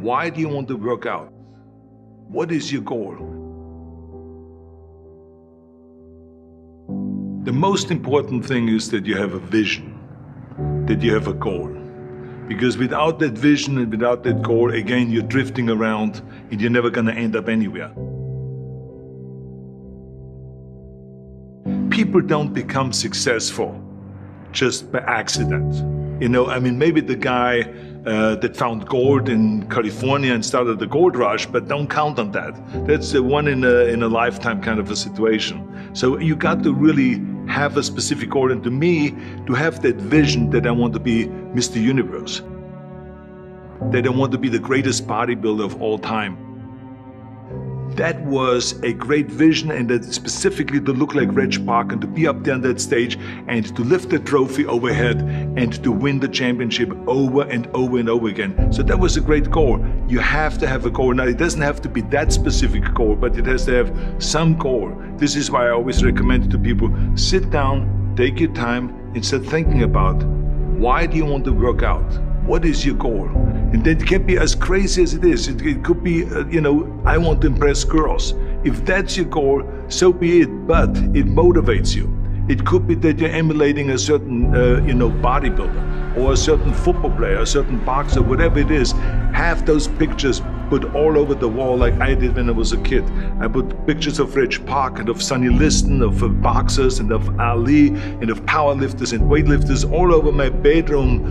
Why do you want to work out? What is your goal? The most important thing is that you have a vision, that you have a goal. Because without that vision and without that goal, again, you're drifting around and you're never going to end up anywhere. People don't become successful just by accident. Maybe the guy that found gold in California and started the gold rush, but don't count on that. That's the one in a lifetime kind of a situation. So you got to really have a specific goal. And to me, to have that vision that I want to be Mr. Universe, that I want to be the greatest bodybuilder of all time. That was a great vision, and that specifically to look like Reg Park and to be up there on that stage and to lift the trophy overhead and to win the championship over and over and over again. So that was a great goal. You have to have a goal. Now, it doesn't have to be that specific goal, but it has to have some goal. This is why I always recommend to people, sit down, take your time, and start thinking about, why do you want to work out? What is your goal? And that can be as crazy as it is. It could be, I want to impress girls. If that's your goal, so be it, but it motivates you. It could be that you're emulating a certain, bodybuilder or a certain football player, a certain boxer, whatever it is. Have those pictures put all over the wall like I did when I was a kid. I put pictures of Reg Park and of Sonny Liston, of boxers and of Ali and of powerlifters and weightlifters all over my bedroom,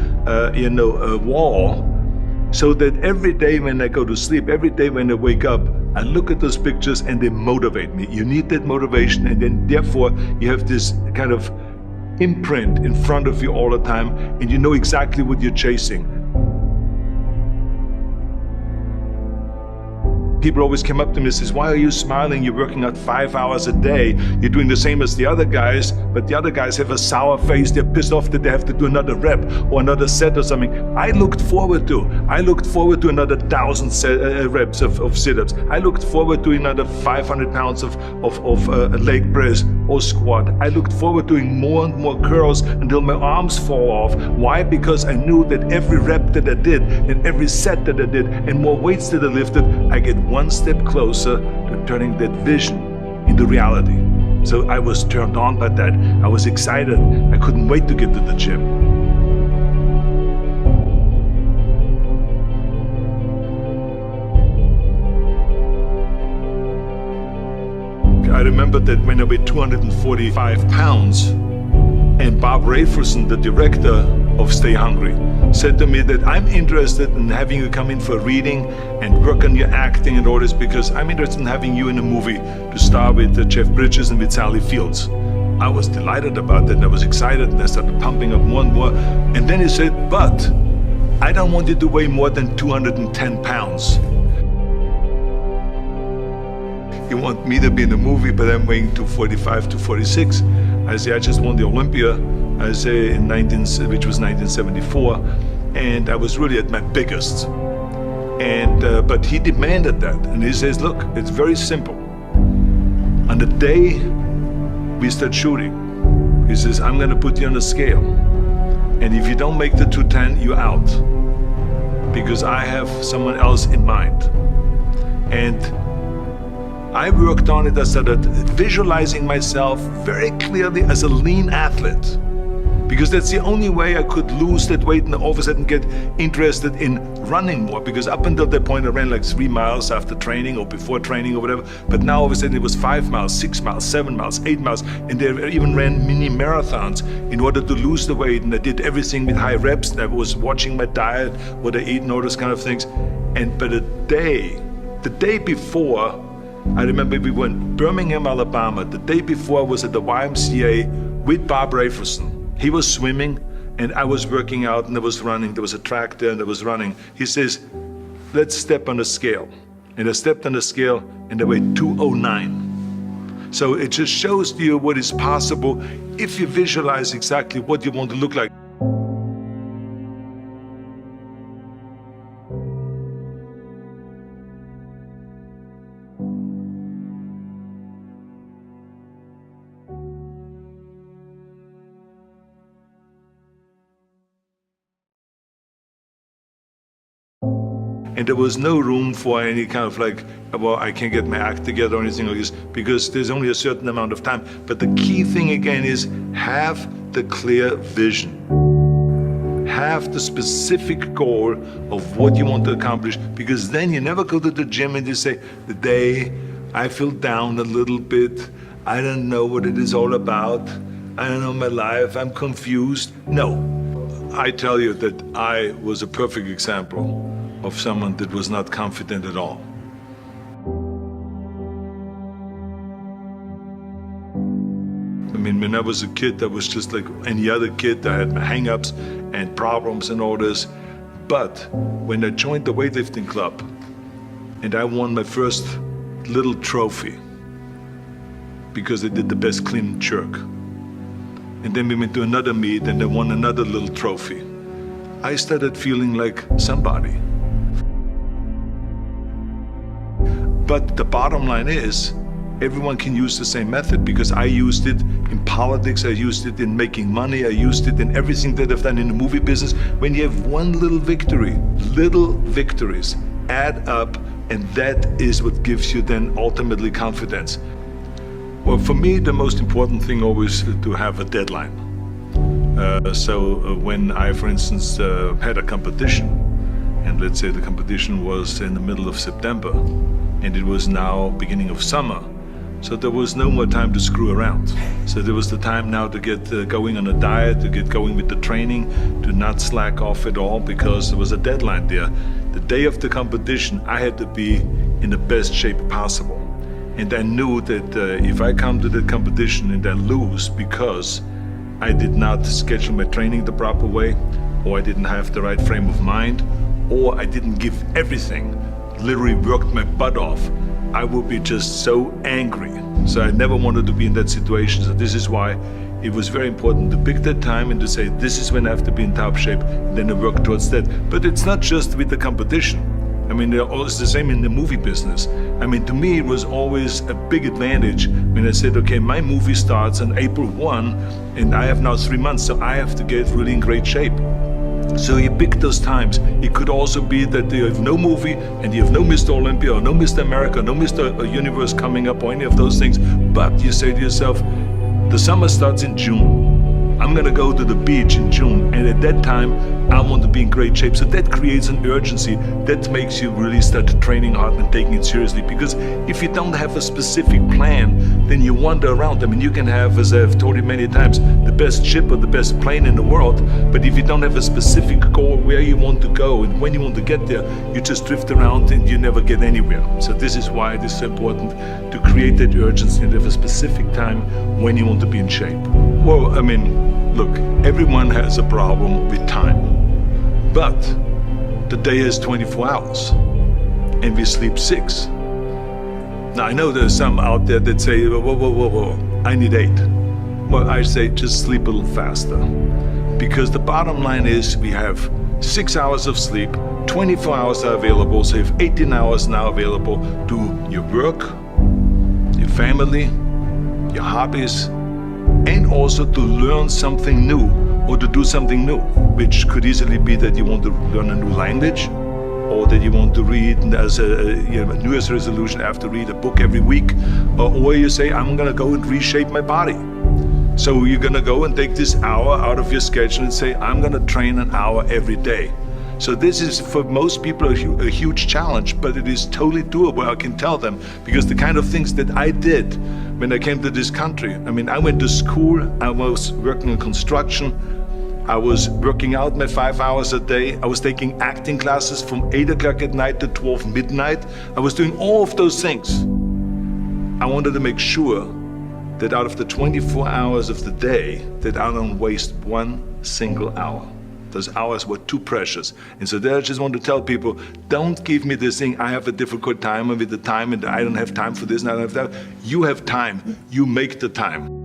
wall. So that every day when I go to sleep, every day when I wake up, I look at those pictures and they motivate me. You need that motivation, and then therefore you have this kind of imprint in front of you all the time, and you know exactly what you're chasing. People always come up to me and says, why are you smiling? You're working out 5 hours a day. You're doing the same as the other guys, but the other guys have a sour face. They're pissed off that they have to do another rep or another set or something. I looked forward to another 1,000 reps of sit-ups. I looked forward to another 500 pounds of leg press or squat. I looked forward to doing more and more curls until my arms fall off. Why? Because I knew that every rep that I did and every set that I did and more weights that I lifted, I get one step closer to turning that vision into reality. So I was turned on by that. I was excited. I couldn't wait to get to the gym. I remember that when I weighed 245 pounds, and Bob Rafelson, the director of Stay Hungry, said to me that I'm interested in having you come in for a reading and work on your acting and all this, because I'm interested in having you in a movie to star with Jeff Bridges and with Sally Fields. I was delighted about that, and I was excited, and I started pumping up more and more. And then he said, but I don't want you to weigh more than 210 pounds. You want me to be in the movie, but I'm weighing 245, 246. I say, I just won the Olympia, I say, which was 1974, and I was really at my biggest. And but he demanded that, and he says, look, it's very simple. On the day we start shooting, he says, I'm gonna put you on a scale, and if you don't make the 210, you're out, because I have someone else in mind. And I worked on it. I started visualizing myself very clearly as a lean athlete, because that's the only way I could lose that weight and all of a sudden get interested in running more, because up until that point I ran like 3 miles after training or before training or whatever, but now all of a sudden it was 5 miles, 6 miles, 7 miles, 8 miles, and they even ran mini marathons in order to lose the weight, and I did everything with high reps, and I was watching my diet, what I eat and all those kind of things. But the day before, I remember we were in Birmingham, Alabama. The day before I was at the YMCA with Bob Rafelson. He was swimming and I was working out and I was running. There was a track there and I was running. He says, let's step on the scale. And I stepped on the scale and I weighed 209. So it just shows to you what is possible if you visualize exactly what you want to look like. And there was no room for any kind of like, well, I can't get my act together or anything like this, because there's only a certain amount of time. But the key thing again is have the clear vision. Have the specific goal of what you want to accomplish, because then you never go to the gym and you say, the day I feel down a little bit, I don't know what it is all about, I don't know my life, I'm confused. No, I tell you that I was a perfect example of someone that was not confident at all. I mean, when I was a kid, I was just like any other kid. I had my hang-ups and problems and all this. But when I joined the weightlifting club and I won my first little trophy because I did the best clean and jerk, and then we went to another meet and I won another little trophy, I started feeling like somebody. But the bottom line is, everyone can use the same method, because I used it in politics, I used it in making money, I used it in everything that I've done in the movie business. When you have one little victory, little victories add up, and that is what gives you then ultimately confidence. Well, for me, the most important thing always is to have a deadline. So when I, for instance, had a competition, and let's say the competition was in the middle of September, and it was now beginning of summer, so there was no more time to screw around. So there was the time now to get going on a diet, to get going with the training, to not slack off at all, because there was a deadline there. The day of the competition, I had to be in the best shape possible. And I knew that if I come to the competition and I lose because I did not schedule my training the proper way, or I didn't have the right frame of mind, or I didn't give everything, literally worked my butt off, I would be just so angry. So I never wanted to be in that situation. So this is why it was very important to pick that time and to say, this is when I have to be in top shape, and then to work towards that. But it's not just with the competition. I mean, it's the same in the movie business. I mean, to me, it was always a big advantage when I said, okay, my movie starts on April 1, and I have now 3 months, so I have to get really in great shape. So you pick those times. It could also be that you have no movie and you have no Mr. Olympia or no Mr. America, no Mr. Universe coming up or any of those things. But you say to yourself, the summer starts in June. I'm gonna go to the beach in June, and at that time I want to be in great shape. So that creates an urgency that makes you really start training hard and taking it seriously. Because if you don't have a specific plan, then you wander around. I mean, you can have, as I've told you many times, the best ship or the best plane in the world, but if you don't have a specific goal where you want to go and when you want to get there, you just drift around and you never get anywhere. So this is why it is so important to create that urgency and have a specific time when you want to be in shape. Well, I mean, look, everyone has a problem with time, but the day is 24 hours and we sleep 6. Now, I know there's some out there that say, whoa, I need 8. Well, I say just sleep a little faster, because the bottom line is we have 6 hours of sleep, 24 hours are available, so you have 18 hours now available to your work, your family, your hobbies, and also to learn something new or to do something new, which could easily be that you want to learn a new language, or that you want to read as a New Year's resolution, I have to read a book every week, or you say, I'm gonna go and reshape my body. So you're gonna go and take this hour out of your schedule and say, I'm gonna train an hour every day. So this is for most people a huge challenge, but it is totally doable, I can tell them, because the kind of things that I did when I came to this country. I mean, I went to school, I was working in construction, I was working out my 5 hours a day, I was taking acting classes from 8 o'clock at night to 12 midnight. I was doing all of those things. I wanted to make sure that out of the 24 hours of the day, that I don't waste one single hour. Those hours were too precious. And so there I just want to tell people, don't give me this thing, I have a difficult time with the time and I don't have time for this and I don't have that. You have time, you make the time.